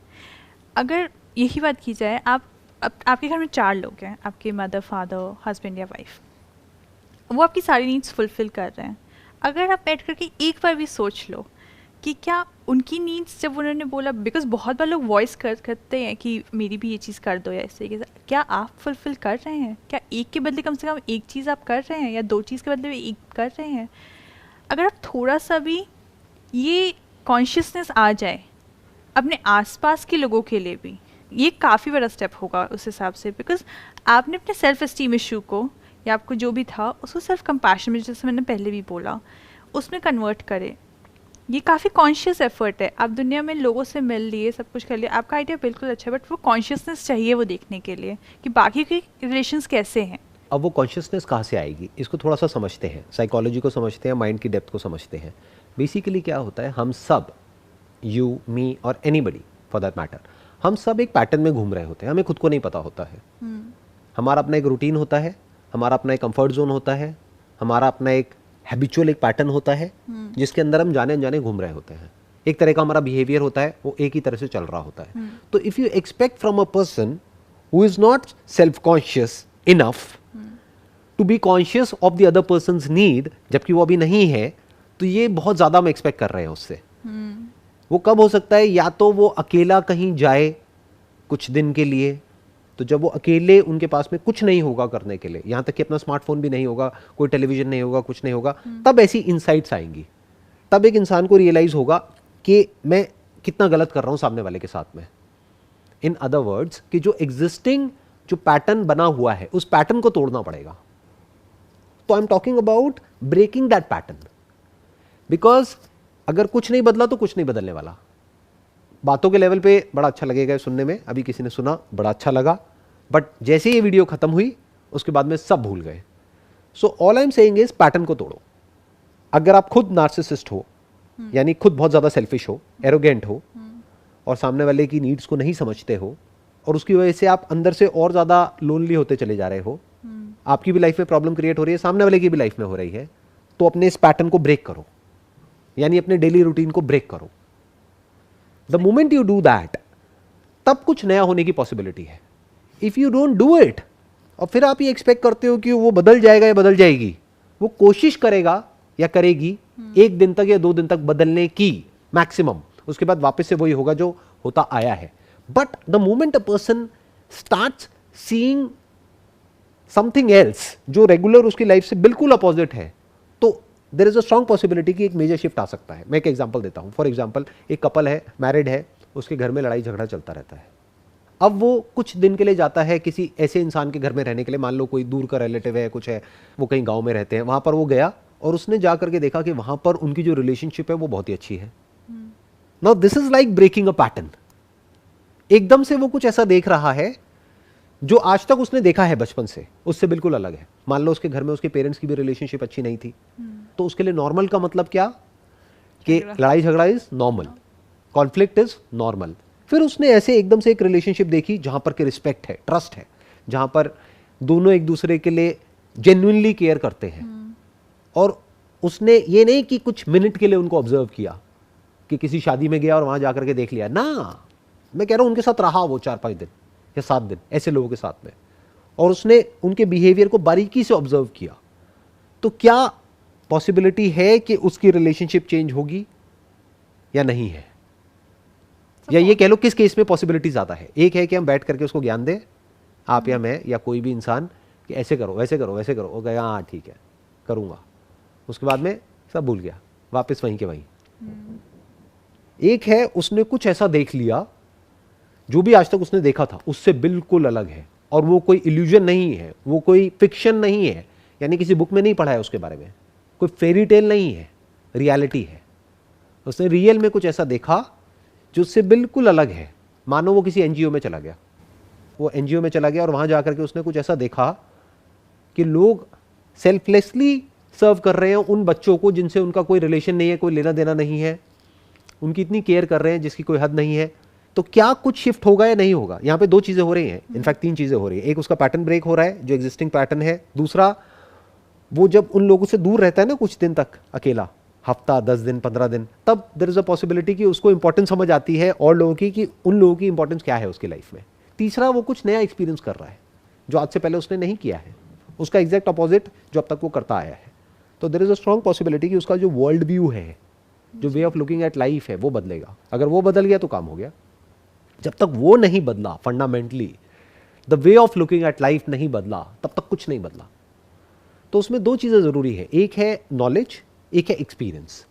अगर यही बात की जाए, आपके घर में 4 लोग हैं, आपके मदर, फादर, हस्बैंड या वाइफ, वो आपकी सारी नीड्स फुलफिल कर रहे हैं. अगर आप बैठ करके एक बार भी सोच लो कि क्या उनकी नीड्स, जब उन्होंने बोला, बिकॉज बहुत बार लोग वॉइस करते हैं कि मेरी भी ये चीज़ कर दो या इस तरीके से, क्या आप फुलफिल कर रहे हैं? क्या एक के बदले कम से कम एक चीज़ आप कर रहे हैं, या 2 चीज़ के बदले एक कर रहे हैं? अगर आप थोड़ा सा भी ये कॉन्शियसनेस आ जाए अपने आसपास के लोगों के लिए भी, ये काफ़ी बड़ा स्टेप होगा उस हिसाब से. बिकॉज आपने अपने सेल्फ एस्टीम इशू को, या आपको जो भी था उसको सेल्फ कंपैशन में, जैसे मैंने पहले भी बोला, उसमें कन्वर्ट करे. ये काफ़ी कॉन्शियस एफर्ट है, आप दुनिया में लोगों से मिल लिए, सब कुछ कर लिया, आपका आइडिया बिल्कुल अच्छा है, बट वो कॉन्शियसनेस चाहिए वो देखने के लिए कि बाकी के रिलेशंस कैसे हैं। अब वो कॉन्शियसनेस कहाँ से आएगी, इसको थोड़ा सा समझते हैं, साइकोलॉजी को समझते हैं, माइंड की डेप्थ को समझते हैं। बेसिकली क्या होता है, हम सब, यू, मी और एनीबडी फॉर दैट मैटर, हम सब एक पैटर्न में घूम रहे होते हैं, हमें खुद को नहीं पता होता है। हमारा अपना एक रूटीन होता है, हमारा अपना एक कंफर्ट जोन होता है, हमारा अपना एक हैबिचुअल एक पैटर्न होता है जिसके अंदर हम जाने अनजाने घूम रहे होते हैं। एक तरह का हमारा बिहेवियर होता है, वो एक ही तरह से चल रहा होता है। तो if you expect from a person who is not self conscious enough to be conscious of the other person's need, जबकि वो अभी नहीं है, तो ये बहुत ज़्यादा हम एक्सपेक्ट कर रहे हैं उससे। वो कब हो सकता है, या तो वो अकेला कहीं जाए कुछ दिन के लिए, तो जब वो अकेले, उनके पास में कुछ नहीं होगा करने के लिए, यहाँ तक कि अपना स्मार्टफोन भी नहीं होगा, कोई टेलीविजन नहीं होगा, कुछ नहीं होगा, तब ऐसी इनसाइट्स आएंगी। तब एक इंसान को रियलाइज होगा कि मैं कितना गलत कर रहा हूँ सामने वाले के साथ में। इन अदर वर्ड्स, कि जो एग्जिस्टिंग जो पैटर्न बना हुआ है, उस पैटर्न को तोड़ना पड़ेगा। तो I am talking about breaking that pattern, because अगर कुछ नहीं बदला तो कुछ नहीं बदलने वाला। बातों के लेवल पे बड़ा अच्छा लगेगा सुनने में, अभी किसी ने सुना बड़ा अच्छा लगा, बट जैसे ये वीडियो खत्म हुई उसके बाद में सब भूल गए। So all I am saying is, pattern को तोड़ो। अगर आप खुद नार्सिसिस्ट हो, यानी खुद बहुत ज्यादा सेल्फिश हो, एरोगेंट हो, और सामने वाले की नीड्स को नहीं समझते हो, और उसकी वजह से आप अंदर से और ज्यादा लोनली होते चले जा रहे हो, आपकी भी लाइफ में प्रॉब्लम क्रिएट हो रही है, सामने वाले की भी लाइफ में हो रही है, तो अपने इस पैटर्न को ब्रेक करो, यानी अपने डेली रूटीन को ब्रेक करो। The moment you do that, तब कुछ नया होने की पॉसिबिलिटी है। If you don't do it, और फिर आप ये एक्सपेक्ट करते हो कि वो बदल जाएगा या बदल जाएगी, वो कोशिश करेगा या करेगी एक दिन तक या 2 दिन तक बदलने की मैक्सिमम, उसके बाद वापस से वही होगा जो होता आया है। But the moment a person starts seeing something else, जो रेगुलर उसकी लाइफ से बिल्कुल अपोजिट है, तो there is a strong possibility कि एक मेजर शिफ्ट आ सकता है। मैं एक एग्जांपल देता हूं। फॉर एग्जांपल, एक कपल है, मैरिड है, उसके घर में लड़ाई झगड़ा चलता रहता है। अब वो कुछ दिन के लिए जाता है किसी ऐसे इंसान के घर में रहने के लिए, मान लो कोई दूर का रिलेटिव है, कुछ है, वो कहीं गांव में रहते हैं, वहां पर वो गया और उसने जा करके देखा कि वहां पर उनकी जो रिलेशनशिप है वो बहुत ही अच्छी है। Now this is like breaking a pattern. एकदम से वो कुछ ऐसा देख रहा है जो आज तक उसने देखा है बचपन से, उससे बिल्कुल अलग है। मान लो उसके घर में उसके पेरेंट्स की भी रिलेशनशिप अच्छी नहीं थी, तो उसके लिए नॉर्मल का मतलब क्या, कि लड़ाई झगड़ा is normal, conflict is normal. फिर उसने ऐसे एकदम से एक रिलेशनशिप देखी जहां पर के रिस्पेक्ट है, ट्रस्ट है, जहां पर दोनों एक दूसरे के लिए जेन्युइनली केयर करते हैं। और उसने ये नहीं कि कुछ मिनट के लिए उनको ऑब्जर्व किया, कि किसी शादी में गया और वहां जाकर के देख लिया ना, मैं कह रहा हूं उनके साथ रहा वो 4-5 दिन या 7 दिन ऐसे लोगों के साथ में, और उसने उनके बिहेवियर को बारीकी से ऑब्जर्व किया। तो क्या पॉसिबिलिटी है कि उसकी रिलेशनशिप चेंज होगी या नहीं है? या ये कह लो किस केस में पॉसिबिलिटी ज्यादा है? एक है कि हम बैठ करके उसको ज्ञान दें, आप या मैं या कोई भी इंसान, कि ऐसे करो वैसे करो वैसे करो, वो कहेगा हाँ ठीक है करूंगा, उसके बाद में सब भूल गया, वापस वहीं के वहीं। एक है उसने कुछ ऐसा देख लिया जो भी आज तक उसने देखा था उससे बिल्कुल अलग है, और वो कोई इल्यूजन नहीं है, वो कोई फिक्शन नहीं है, यानी किसी बुक में नहीं पढ़ा है उसके बारे में, कोई फेरी टेल नहीं है, रियलिटी है। उसने रियल में कुछ ऐसा देखा जो उससे बिल्कुल अलग है। मानो वो किसी एनजीओ में चला गया, वो एनजीओ में चला गया और वहां जाकर के उसने कुछ ऐसा देखा कि लोग सेल्फलेसली सर्व कर रहे हैं उन बच्चों को जिनसे उनका कोई रिलेशन नहीं है, कोई लेना देना नहीं है, उनकी इतनी केयर कर रहे हैं जिसकी कोई हद नहीं है। तो क्या कुछ शिफ्ट होगा या नहीं होगा? यहां पे 2 चीजें हो रही हैं, इनफैक्ट 3 चीजें हो रही है। एक, उसका पैटर्न ब्रेक हो रहा है जो एग्जिस्टिंग पैटर्न है। दूसरा, वो जब उन लोगों से दूर रहता है ना कुछ दिन तक अकेला, हफ्ता, 10 दिन, 15 दिन, तब देयर इज अ पॉसिबिलिटी कि उसको इंपॉर्टेंस समझ आती है और लोगों की, कि उन लोगों की इंपॉर्टेंस क्या है उसकी लाइफ में। तीसरा, वो कुछ नया एक्सपीरियंस कर रहा है जो आज से पहले उसने नहीं किया है, उसका एग्जैक्ट अपोजिट जो अब तक वो करता आया है। तो there is a strong possibility कि उसका जो वर्ल्ड व्यू है, जो way of looking at life है, वो बदलेगा। अगर वो बदल गया तो काम हो गया। जब तक वो नहीं बदला, fundamentally the way of looking at life नहीं बदला, तब तक कुछ नहीं बदला। तो उसमें 2 चीजें जरूरी है, एक है नॉलेज, एक है एक्सपीरियंस।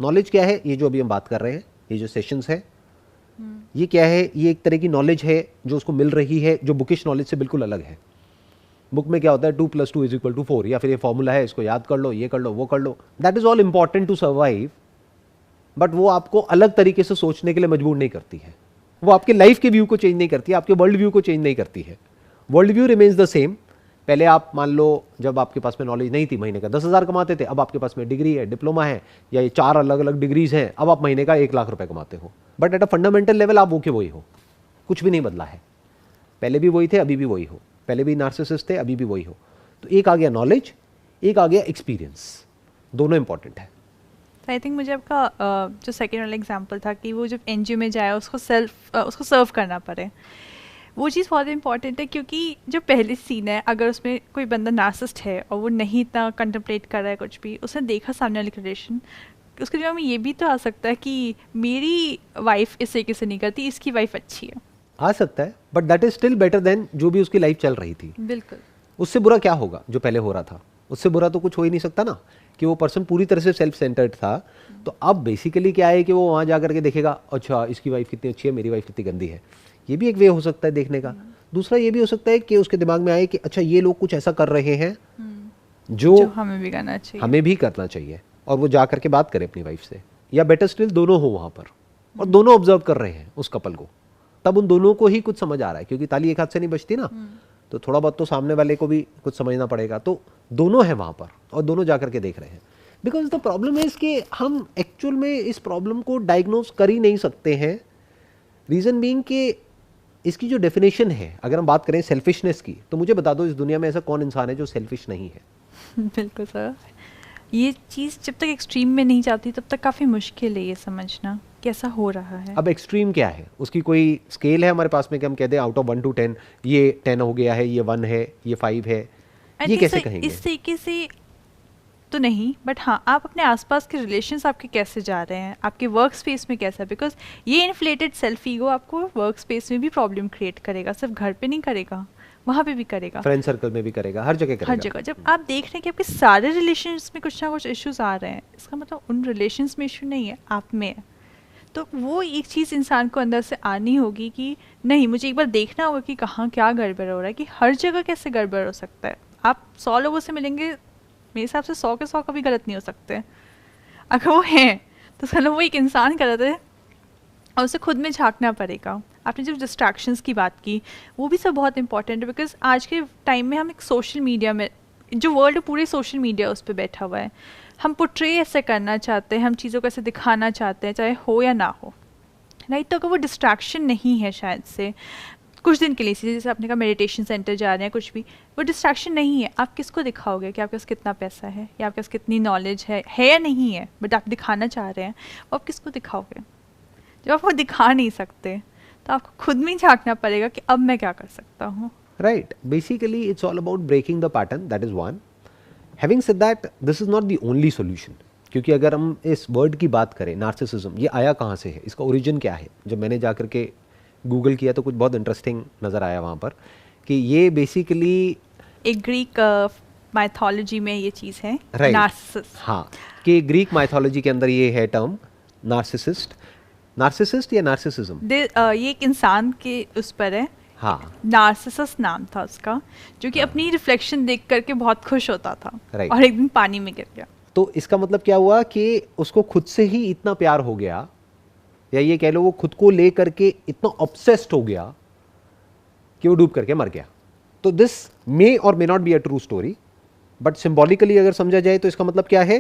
नॉलेज क्या है? ये जो अभी हम बात कर रहे हैं, ये जो सेशंस है, ये क्या है? ये एक तरह की नॉलेज है जो उसको मिल रही है, जो बुकिश नॉलेज से बिल्कुल अलग है। बुक में क्या होता है, 2 + 2 = 4, या फिर ये फॉर्मूला है, इसको याद कर लो, ये कर लो, वो कर लो। That is all important to survive, but वो आपको अलग तरीके से सोचने के लिए मजबूर नहीं करती है, वो आपके लाइफ के व्यू को चेंज नहीं करती है, आपके वर्ल्ड व्यू को चेंज नहीं करती है। World view remains the same. पहले आप मान लो जब आपके पास में नॉलेज नहीं थी, महीने का 10,000 कमाते थे, अब आपके पास में डिग्री है, डिप्लोमा है, या ये 4 अलग अलग डिग्रीज हैं, अब आप महीने का 1 लाख रुपए कमाते हो। But at a fundamental level आप वो के वही हो, कुछ भी नहीं बदला है। पहले भी वही थे, अभी भी वही हो, पहले भी नार्सिसिस्ट थे, अभी भी वही हो। तो एक आ गया नॉलेज, एक आ गया एक्सपीरियंस, दोनों इंपॉर्टेंट है। आई थिंक मुझे आपका जो सेकेंड वाला एग्जाम्पल था कि वो जब एनजीओ में जाए उसको सर्व करना पड़े, वो चीज़ बहुत इंपॉर्टेंट है, क्योंकि जो पहली सीन है, अगर उसमें कोई बंदा नार्सिसिस्ट है और वो नहीं इतना कंटेम्पलेट कर रहा है कुछ भी, उसने देखा सामने वाली रिलेशन, उसके दिमाग में ये भी तो आ सकता है कि मेरी वाइफ इस तरीके से नहीं करती, इसकी वाइफ अच्छी है। आ सकता है, but that is still better than जो भी उसकी लाइफ चल रही थी। बिल्कुल। उससे बुरा क्या होगा जो पहले हो रहा था? उससे बुरा तो कुछ हो ही नहीं सकता ना, कि वो पर्सन पूरी तरह से सेल्फ सेंटर्ड था। तो अब बेसिकली क्या है कि वो वहाँ जा करके देखेगा, अच्छा इसकी वाइफ कितनी अच्छी है, मेरी वाइफ कितनी गंदी है। ये भी एक वे हो सकता है देखने का। दूसरा ये भी हो सकता है कि उसके दिमाग में आए कि अच्छा ये लोग कुछ ऐसा कर रहे हैं जो हमें भी करना चाहिए, हमें भी करना चाहिए, और वो जा करके बात करे अपनी वाइफ से, या बेटर स्टिल दोनों हो वहाँ पर और दोनों ऑब्जर्व कर रहे हैं उस कपल को। तब उन दोनों को ही कुछ समझ आ रहा है, क्योंकि ताली एक हाथ से नहीं बजती ना, तो थोड़ा बहुत तो सामने वाले को भी कुछ समझना पड़ेगा। तो दोनों है वहाँ पर और दोनों जा करके देख रहे हैं। बिकॉज द प्रॉब्लम है कि हम एक्चुअल में इस प्रॉब्लम को डायग्नोज कर ही नहीं सकते हैं। रीज़न बीइंग कि इसकी जो डेफिनेशन है, अगर हम बात करें सेल्फिशनेस की, तो मुझे बता दो इस दुनिया में ऐसा कौन इंसान है जो सेल्फिश नहीं है? बिल्कुल सर, ये चीज़ जब तक एक्सट्रीम में नहीं जाती तब तक काफ़ी मुश्किल है ये समझना कैसा हो रहा है। अब एक्सट्रीम क्या है? उसकी कोई स्केल है हमारे पास में कि हम कहते हैं आउट ऑफ 1 to 10 ये 10 हो गया है, ये 1 है, ये 5 है, ये कैसे कहेंगे? इस तरीके से तो नहीं, बट हाँ, आप अपने आसपास के रिलेशंस आपके कैसे जा रहे हैं, आपके वर्क स्पेस में कैसा, बिकॉज ये इन्फ्लेटेड सेल्फ ईगो आपको वर्क स्पेस में भी प्रॉब्लम क्रिएट करेगा, सिर्फ घर पे नहीं करेगा, वहाँ पे भी करेगा, फ्रेंड सर्कल में भी करेगा, हर जगह करेगा। हर जगह। जब आप देख रहे हैं कि आपके सारे रिलेशंस में कुछ ना कुछ इश्यूज आ रहे हैं, इसका मतलब उन रिलेशंस में इशू नहीं है, आप में है। तो वो एक चीज़ इंसान को अंदर से आनी होगी कि नहीं, मुझे एक बार देखना होगा कि कहाँ क्या गड़बड़ हो रहा है, कि हर जगह कैसे गड़बड़ हो सकता है। आप 100 लोगों से मिलेंगे, मेरे हिसाब से 100 के 100 कभी गलत नहीं हो सकते। अगर वो हैं तो चलो वो एक इंसान गलत है और उसे खुद में झांकना पड़ेगा। आपने जब डिस्ट्रैक्शंस की बात की, वो भी सब बहुत इंपॉर्टेंट है, बिकॉज आज के टाइम में हम एक सोशल मीडिया में, जो वर्ल्ड पूरे सोशल मीडिया उस पर बैठा हुआ है, हम पोर्ट्रे ऐसे करना चाहते हैं, हम चीज़ों को ऐसे दिखाना चाहते हैं, चाहे हो या ना हो, राइट। तो अगर वो डिस्ट्रैक्शन नहीं है शायद से कुछ दिन के लिए, जैसे आपने कहा मेडिटेशन सेंटर जा रहे हैं, कुछ भी, वो डिस्ट्रैक्शन नहीं है, आप किसको दिखाओगे कि आपके पास कितना पैसा है या आपके पास कितनी नॉलेज है या नहीं है, बट आप दिखाना चाह रहे हैं, वो आप किसको दिखाओगे? जब आप वो दिखा नहीं सकते तो आपको खुद में झांकना पड़ेगा कि अब मैं क्या कर सकता हूँ। Right, basically it's all about breaking the pattern, that is one. Having said that, this is not the only solution, क्योंकि अगर हम इस वर्ड की बात करें नार्सिसिज्म, ये आया कहाँ से है, इसका ओरिजिन क्या है? जब मैंने जा करके गूगल किया तो कुछ बहुत इंटरेस्टिंग नज़र आया वहाँ पर कि ये बेसिकली एक ग्रीक माइथोलॉजी में ये चीज़ है, नार्सिसिस्ट। हाँ, कि ग्रीक माइथोलॉजी के अंदर ये है टर्म नार्सिसिस्ट। नार्सिसिस्ट या नार्सिसिज्म, ये एक इंसान के उस पर है। हाँ, नार्सिसस नाम था उसका, जो कि अपनी रिफ्लेक्शन देख करके बहुत खुश होता था और एक दिन पानी में गिर गया। तो इसका मतलब क्या हुआ कि उसको खुद से ही इतना प्यार हो गया, या ये कह लो वो खुद को ले करके इतना ऑब्सेस्ड हो गया कि वो डूब करके मर गया। तो दिस मे और may not be a true story, but symbolically अगर समझा जाए तो इसका मतलब क्या है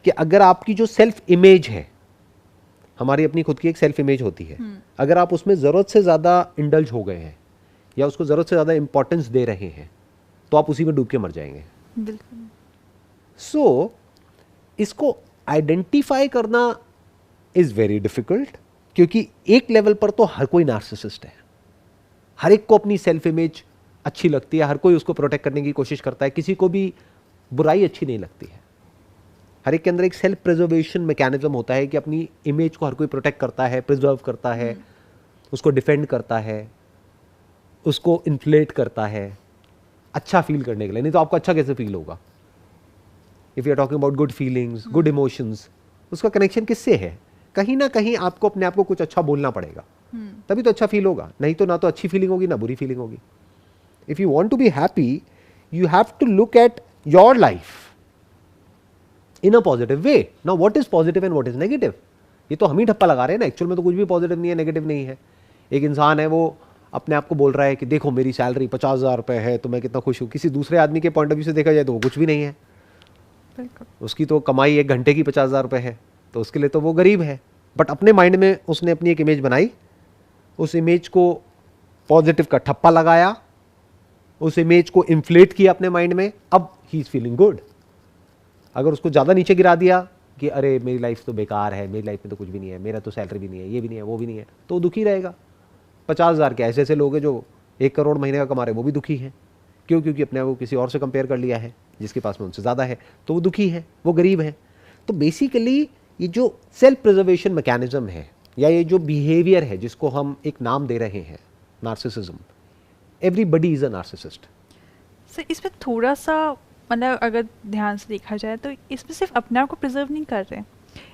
कि अगर आपकी जो सेल्फ इमेज है, हमारी अपनी खुद की एक सेल्फ इमेज होती है, अगर आप उसमें ज़रूरत से ज़्यादा इंडल्ज हो गए हैं या उसको ज़रूरत से ज़्यादा इंपॉर्टेंस दे रहे हैं, तो आप उसी में डूब के मर जाएंगे। बिल्कुल। सो इसको आइडेंटिफाई करना इज़ वेरी डिफिकल्ट, क्योंकि एक लेवल पर तो हर कोई नार्सिसिस्ट है, हर एक को अपनी सेल्फ इमेज अच्छी लगती है, हर कोई उसको प्रोटेक्ट करने की कोशिश करता है, किसी को भी बुराई अच्छी नहीं लगती है। हर एक के अंदर एक सेल्फ प्रिजर्वेशन मैकेनिज्म होता है कि अपनी इमेज को हर कोई प्रोटेक्ट करता है, प्रिजर्व करता है, उसको डिफेंड करता है, उसको इन्फ्लेट करता है अच्छा फील करने के लिए। नहीं तो आपको अच्छा कैसे फील होगा? If you are talking about good feelings, good emotions, उसका कनेक्शन किससे है? कहीं ना कहीं आपको अपने आप को कुछ अच्छा बोलना पड़ेगा, तभी तो अच्छा फील होगा, नहीं तो ना तो अच्छी फीलिंग होगी ना बुरी फीलिंग होगी। If you want to be happy, you have to look at your life in a positive way. Now what is positive and what is negative? ये तो हम ही ठप्पा लगा रहे हैं ना, एक्चुअल में तो कुछ भी पॉजिटिव नहीं है, नेगेटिव नहीं है। एक इंसान है वो अपने आप को बोल रहा है कि देखो मेरी सैलरी 50,000 रुपये है तो मैं कितना खुश हूँ, किसी दूसरे आदमी के पॉइंट ऑफ व्यू से देखा जाए तो वो कुछ भी नहीं है, उसकी तो कमाई 1 घंटे की 50,000 रुपये है, तो उसके लिए तो वो गरीब है। बट अपने माइंड में उसने अपनी एक इमेज बनाई, उस इमेज को पॉजिटिव का ठप्पा लगाया, उस इमेज को इन्फ्लेट किया अपने माइंड में, अब ही इज फीलिंग गुड। अगर उसको ज़्यादा नीचे गिरा दिया कि अरे मेरी लाइफ तो बेकार है, मेरी लाइफ में तो कुछ भी नहीं है, मेरा तो सैलरी भी नहीं है, ये भी नहीं है, वो भी नहीं है, तो वो दुखी रहेगा। 50,000 के ऐसे ऐसे लोग हैं जो 1 करोड़ महीने का कमा रहे, वो भी दुखी हैं। क्यों? क्योंकि अपने आप को किसी और से कंपेयर कर लिया है जिसके पास में उनसे ज़्यादा है, तो वो दुखी है, वो गरीब है। तो बेसिकली ये जो सेल्फ प्रिजर्वेशन मैकेनिज्म है या ये जो बिहेवियर है जिसको हम एक नाम दे रहे हैं narcissism, everybody is a narcissist. Sir इसमें थोड़ा सा मतलब अगर ध्यान से देखा जाए तो इसमें सिर्फ अपने आप को प्रिजर्व नहीं कर रहे,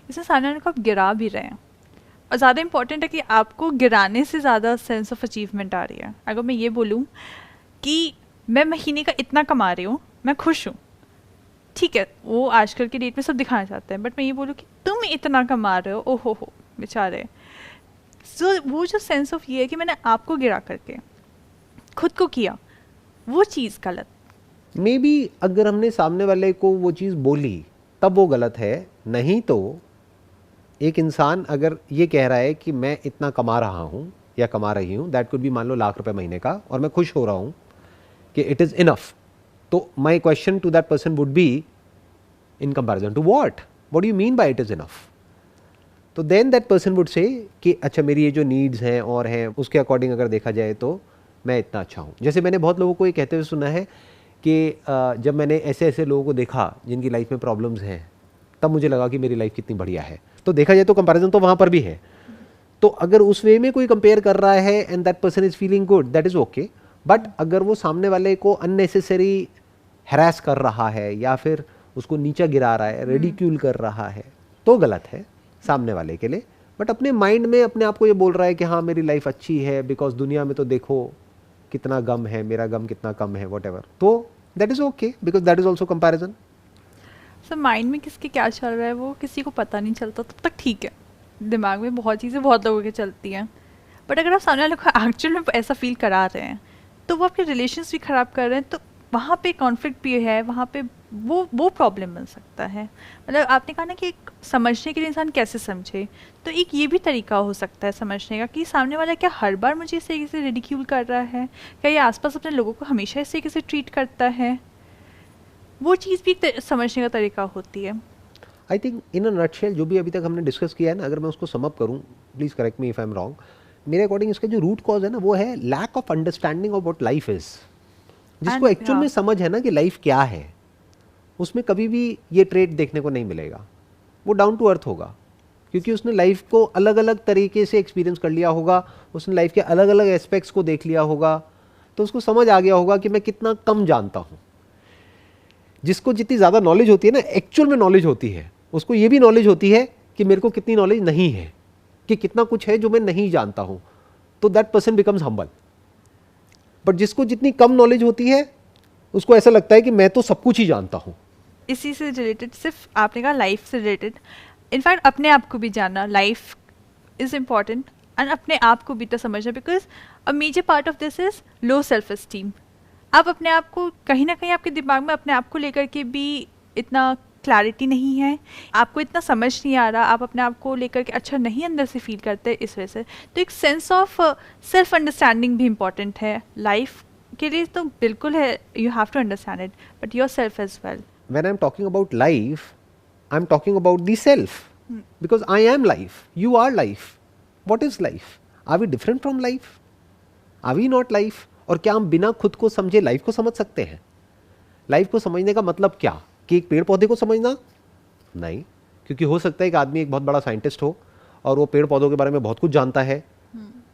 इसमें सामने वाले को आप गिरा भी रहे हैं। और ज़्यादा इंपॉर्टेंट है कि आपको गिराने से ज़्यादा सेंस ऑफ अचीवमेंट आ रही है। अगर मैं ये बोलूँ कि मैं महीने का इतना कमा रही हूँ, मैं खुश हूँ, ठीक है, वो आजकल के डेट में सब दिखाना चाहते हैं, बट मैं ये बोलूँ कि तुम इतना कमा रहे हो, ओहो हो बेचारे। सो वो जो सेंस ऑफ ये है कि मैंने आपको गिरा करके खुद को किया, वो चीज़ गलत। मे बी अगर हमने सामने वाले को वो चीज़ बोली तब वो गलत है, नहीं तो एक इंसान अगर ये कह रहा है कि मैं इतना कमा रहा हूँ या कमा रही हूँ, दैट कुड बी मान लो लाख रुपए महीने का, और मैं खुश हो रहा हूँ कि इट इज़ इनफ, तो my question to that person would be in comparison to what do you mean by it is enough? तो then that person would say कि अच्छा मेरी ये जो नीड्स हैं और हैं उसके अकॉर्डिंग अगर देखा जाए तो मैं इतना अच्छा हूँ। जैसे मैंने बहुत लोगों को ये कहते हुए सुना है कि जब मैंने ऐसे ऐसे लोगों को देखा जिनकी लाइफ में प्रॉब्लम्स हैं, तब मुझे लगा कि मेरी लाइफ कितनी बढ़िया है। तो देखा जाए तो कंपैरिजन तो वहाँ पर भी है। तो अगर उस वे में कोई कंपेयर कर रहा है and that person is feeling good, that is okay. But अगर वो सामने वाले को अननेसेसरी हैरास कर रहा है या फिर उसको नीचा गिरा रहा है, रेडिक्यूल कर रहा है, तो गलत है सामने वाले के लिए। बट अपने माइंड में अपने आप को ये बोल रहा है कि हाँ मेरी लाइफ अच्छी है बिकॉज दुनिया में तो देखो कितना गम है, मेरा गम कितना कम है, वॉट एवर, तो that is okay because that is also comparison. Sir mind में किसके क्या चल रहा है वो किसी को पता नहीं चलता, तब तक ठीक है। दिमाग में बहुत चीज़ें बहुत लोगों की चलती हैं, बट अगर आप सामने वाले को एक्चुअल में ऐसा फील करा रहे हैं तो वो आपके रिलेशंस भी ख़राब कर रहे हैं, तो वहाँ पे कॉन्फ्लिक्ट भी है, वहाँ पे वो प्रॉब्लम बन सकता है। मतलब आपने कहा ना कि एक समझने के लिए इंसान कैसे समझे, तो एक ये भी तरीका हो सकता है समझने का कि सामने वाला क्या हर बार मुझे इस तरीके से रिडिक्यूल कर रहा है, क्या ये आसपास अपने लोगों को हमेशा इस तरीके से ट्रीट करता है, वो चीज़ भी एक समझने का तरीका होती है। I think in a nutshell जो भी अभी तक हमने डिस्कस किया है ना, अगर मैं उसको सम अप करूँ, please correct me if I am wrong, मेरे अकॉर्डिंग इसका जो रूट कॉज है ना वो है lack of understanding of what life is. जिसको एक्चुअल में समझ है ना कि लाइफ क्या है, उसमें कभी भी ये ट्रेट देखने को नहीं मिलेगा। वो डाउन टू अर्थ होगा क्योंकि उसने लाइफ को अलग अलग तरीके से एक्सपीरियंस कर लिया होगा, उसने लाइफ के अलग अलग एस्पेक्ट्स को देख लिया होगा, तो उसको समझ आ गया होगा कि मैं कितना कम जानता हूँ। जिसको जितनी ज़्यादा नॉलेज होती है ना, एक्चुअल में नॉलेज होती है, उसको ये भी नॉलेज होती है कि मेरे को कितनी नॉलेज नहीं है, कि कितना कुछ है जो मैं नहीं जानता हूँ, तो that person becomes humble. But जिसको जितनी कम नॉलेज होती है उसको ऐसा लगता है कि मैं तो सब कुछ ही जानता हूँ। इसी से रिलेटेड, सिर्फ आपने कहा लाइफ से रिलेटेड, इनफैक्ट अपने आप को भी जानना, लाइफ इज़ इम्पॉर्टेंट, एंड अपने आप को भी तो समझना, because a major part of this is low self esteem. आप अपने आप को कहीं ना कहीं आपके दिमाग में अपने आप को लेकर के भी इतना क्लैरिटी नहीं है, आपको इतना समझ नहीं आ रहा, आप अपने आप को लेकर के अच्छा नहीं अंदर से फील करते इस वजह से। तो एक सेंस ऑफ सेल्फ अंडरस्टैंडिंग भी इम्पॉर्टेंट है लाइफ के लिए, तो बिल्कुल है, you have to understand it, but your self as well. When I'm talking about life, I'm talking about the self. Because I am life. You are life. What is life? Are we different from life? Are we not life? और क्या हम बिना खुद को समझे life को समझ सकते हैं? लाइफ को समझने का मतलब क्या? कि एक पेड़ पौधे को समझना? नहीं, क्योंकि हो सकता है कि आदमी एक बहुत बड़ा साइंटिस्ट हो और वो पेड़ पौधों के बारे में बहुत कुछ जानता है,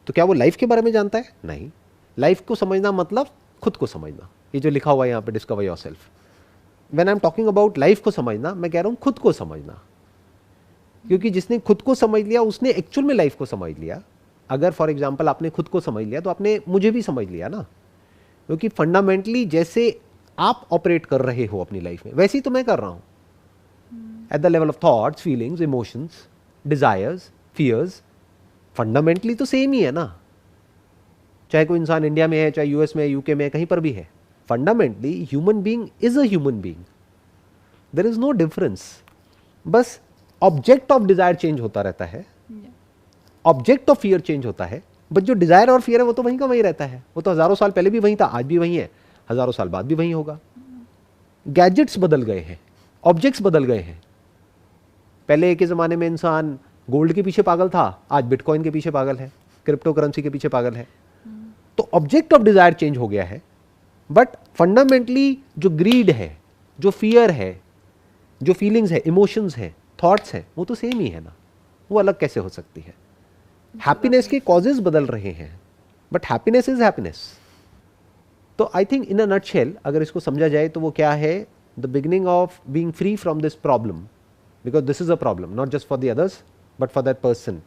तो क्या वो लाइफ के बारे में जानता है? नहीं। लाइफ को समझना मतलब खुद को समझना, ये जो लिखा हुआ है यहाँ पे, discover your self. When I'm talking about life को समझना, मैं कह रहा हूँ खुद को समझना, क्योंकि जिसने खुद को समझ लिया उसने एक्चुअल में लाइफ को समझ लिया। अगर फॉर एग्जांपल आपने खुद को समझ लिया तो आपने मुझे भी समझ लिया ना, क्योंकि फंडामेंटली जैसे आप ऑपरेट कर रहे हो अपनी लाइफ में वैसे ही तो मैं कर रहा हूँ, at the level of thoughts, feelings, emotions. Desires, fears fundamentally तो सेम ही है ना, चाहे कोई इंसान इंडिया में है, चाहे यूएस में है, यूके में है, कहीं पर भी है, fundamentally human being is a human being, there is no difference. बस ऑब्जेक्ट ऑफ डिजायर चेंज होता रहता है, ऑब्जेक्ट ऑफ फियर चेंज होता है, बट जो डिजायर और फियर है वो तो वहीं का वहीं रहता है। वो तो हजारों साल पहले भी वहीं था, आज भी वहीं है, हजारों साल बाद भी वहीं होगा। गैजेट्स बदल गए हैं, ऑब्जेक्ट्स बदल गए हैं। पहले के ज़माने में इंसान गोल्ड के पीछे पागल था, आज बिटकॉइन के पीछे पागल है, क्रिप्टो करेंसी के पीछे पागल है। तो ऑब्जेक्ट ऑफ डिजायर चेंज हो गया है, बट फंडामेंटली जो ग्रीड है, जो फियर है, जो फीलिंग्स है, इमोशंस है, थॉट्स है, वो तो सेम ही है ना, वो अलग कैसे हो सकती है? हैप्पीनेस के कॉजेज बदल रहे हैं, बट हैप्पीनेस इज हैप्पीनेस। तो I think in a nutshell अगर इसको समझा जाए तो वो क्या है, the beginning of being free from this problem, because this is a problem not just for the others but for that person.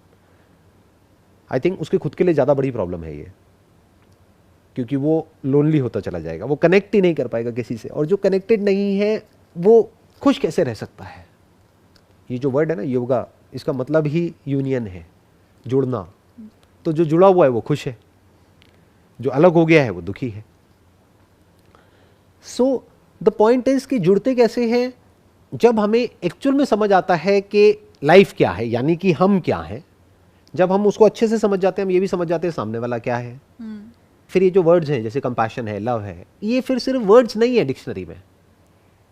I think उसके खुद के लिए ज़्यादा बड़ी प्रॉब्लम है ये, क्योंकि वो लोनली होता चला जाएगा, वो कनेक्ट ही नहीं कर पाएगा किसी से, और जो कनेक्टेड नहीं है वो खुश कैसे रह सकता है? ये जो वर्ड है ना योगा, इसका मतलब ही यूनियन है, जुड़ना। तो जो जुड़ा हुआ है वो खुश है, जो अलग हो गया है वो दुखी है। सो द पॉइंट इज कि जुड़ते कैसे हैं? जब हमें एक्चुअल में समझ आता है कि लाइफ क्या है, यानी कि हम क्या हैं, जब हम उसको अच्छे से समझ जाते हैं, हम ये भी समझ जाते हैं सामने वाला क्या है। फिर ये जो वर्ड्स हैं जैसे कंपैशन है, लव है, ये फिर सिर्फ वर्ड्स नहीं है डिक्शनरी में,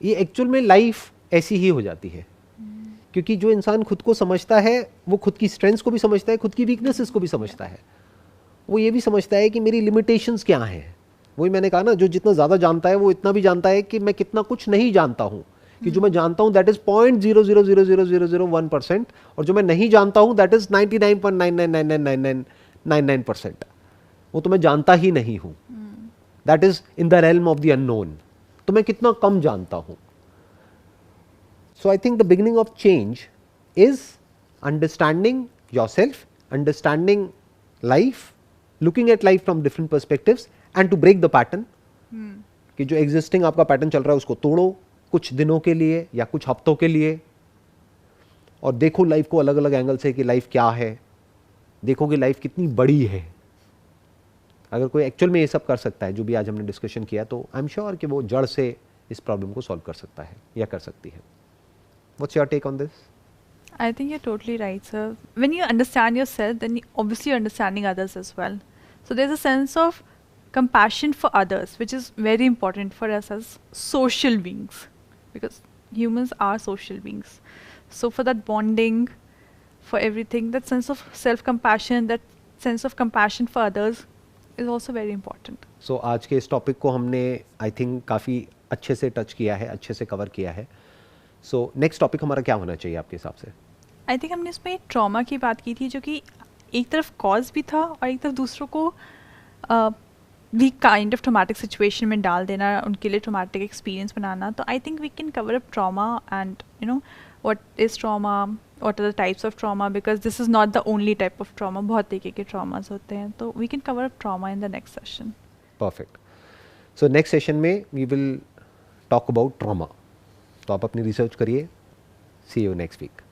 ये एक्चुअल में लाइफ ऐसी ही हो जाती है। क्योंकि जो इंसान खुद को समझता है वो खुद की स्ट्रेंथ्स को भी समझता है, खुद की वीकनेसेस को भी समझता है, वो ये भी समझता है कि मेरी लिमिटेशंस क्या हैं। वही मैंने कहा ना, जो जितना ज़्यादा जानता है वो इतना भी जानता है कि मैं कितना कुछ नहीं जानता हूँ, कि जो मैं जानता हूँ दैट इज 0.0000001%, और जो मैं नहीं जानता हूँ दैट इज 99.99999999%। वो तो मैं जानता ही नहीं हूँ, that is in the realm of the unknown. तो मैं कितना कम जानता हूँ। So I think the beginning of change is understanding yourself, understanding life, looking at life from different perspectives and to break the pattern. कि जो existing आपका pattern चल रहा है उसको तोड़ो कुछ दिनों के लिए या कुछ हफ्तों के लिए, और देखो लाइफ को अलग अलग एंगल से कि लाइफ क्या है, देखो कि लाइफ कितनी बड़ी है। अगर कोई एक्चुअल में ये सब कर सकता है जो भी आज हमने डिस्कशन किया, तो आई एम श्योर कि वो जड़ से इस प्रॉब्लम को सॉल्व कर सकता है या कर सकती है। What's your take on this? I think you're totally right, sir. When you understand yourself, then obviously you're understanding others as well. So there's a sense of compassion for others, which is very important for us as social beings, because humans are social beings. So for that bonding, for everything, that sense of self-compassion, that sense of compassion for others is also very important. So आज के इस topic को हमने I think काफ़ी अच्छे से touch किया है, अच्छे से कवर किया है। सो नेक्स्ट टॉपिक हमारा क्या होना चाहिए आपके हिसाब से? आई थिंक हमने इसमें ट्रॉमा की बात की थी, जो कि एक तरफ कॉज भी था और एक तरफ दूसरों को we kind of traumatic situation में डाल देना, उनके लिए ट्रॉमेटिक एक्सपीरियंस बनाना। तो I think we can cover up trauma and you know what is trauma, what are the types of trauma, because this is not the only type of trauma, बहुत तरीके के ट्रॉमास होते हैं। तो we can cover up trauma in the next session. Perfect. So next session में we will talk about trauma. तो आप अपनी रिसर्च करिए। सी यू नेक्स्ट वीक।